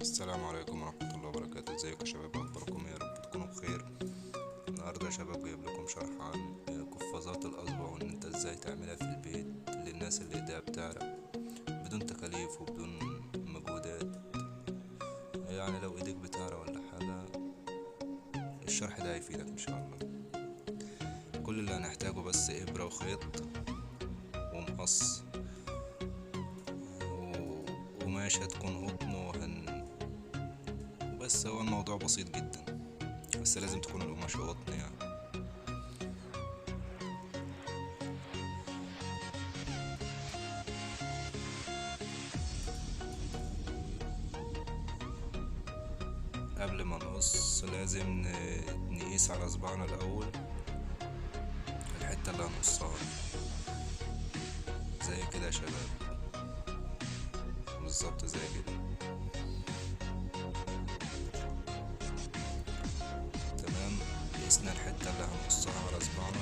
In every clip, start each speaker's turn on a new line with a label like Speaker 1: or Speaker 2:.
Speaker 1: السلام عليكم ورحمة الله وبركاته. ازيكم يا شباب؟ اخباركم إيه؟ يا رب تكونوا بخير. النهاردة يا شباب جايب لكم شرح عن قفازات الاصبع، وان انت ازاي تعملها في البيت للناس اللي ايديها بتعرق بدون تكاليف وبدون مجهودات. يعني لو ايديك بتعرق ولا حاجة، الشرح ده هيفيدك ان شاء الله. كل اللي هنحتاجه بس ابرة وخيط ومقص وقماشة تكون قطن بس هو الموضوع بسيط جدا، بس لازم تكون القماشة قطن يعني. قبل ما نقص لازم نقيس على صباعنا الأول الحتة اللي هنقصها، زي كده يا شباب، بالظبط زي كده. تمام، قسنا الحتة اللي هنقصها على صباعنا.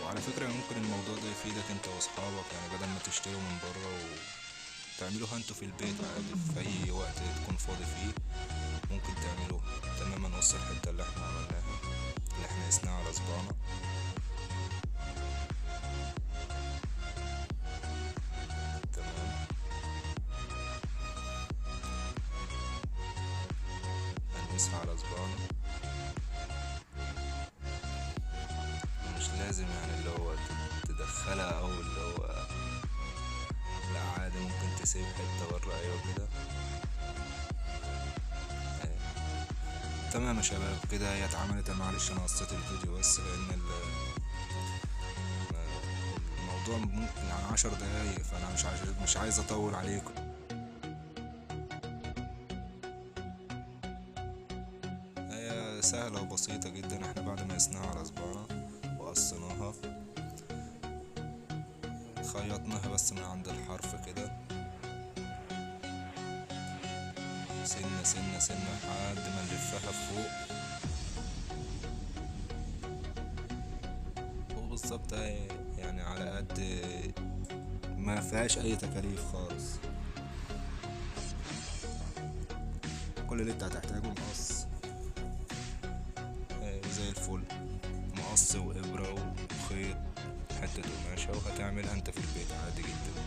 Speaker 1: وعلى فكرة ممكن الموضوع ده يفيدك انت واصحابك، يعني بدل ما تشتروا من بره وتعملوها انتوا في البيت عادي في اي وقت تكون فاضي فيه، ممكن تعملوها. تمام، هنقص الحتة اللي احنا عملناها، اللي احنا قسناها على صباعنا. تمام، هنقيسها على صباعنا. مش لازم يعني اللي هو تدخلها او اللي هو، لا عادي ممكن تسيب حتة بره، ايوه كده. تمام يا شباب، كده هي اتعملت. أنا معلش انا قصيت الفيديو بس لان الموضوع ممكن يعني 10 دقايق، فانا مش عايز اطول عليكم. هي سهلة وبسيطة جدا. احنا بعد ما قسناها على صباعنا وقصيناها، خيطناها بس من عند الحرف كده، سنة سنة سنة لحد ما نلفها فوق. وبالظبط يعني على قد ما فيهاش اي تكاليف خالص. كل اللي انت هتحتاجه مقص، زي الفل، مقص وابرة وخيط، حتة قماشة، وهتعملها انت في البيت عادي جدا.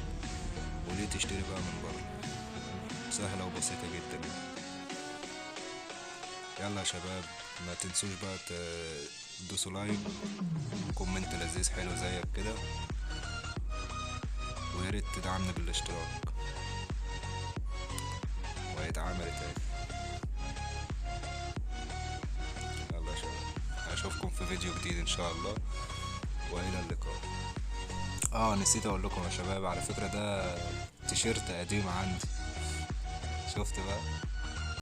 Speaker 1: وليه تشتري بقى من بره؟ سهلة وبسيطة جدا. يلا يا شباب، ما تنسوش بقى تدوسوا لايك، كومنت لذيذ حلو زيك كده، ويا ريت تدعمنا بالاشتراك. وهيتعمل تاني. يلا يا شباب، اشوفكم في فيديو جديد ان شاء الله، والى اللقاء. نسيت اقول لكم يا شباب، على فكرة ده تيشيرت قديم عندي، شفت بقى.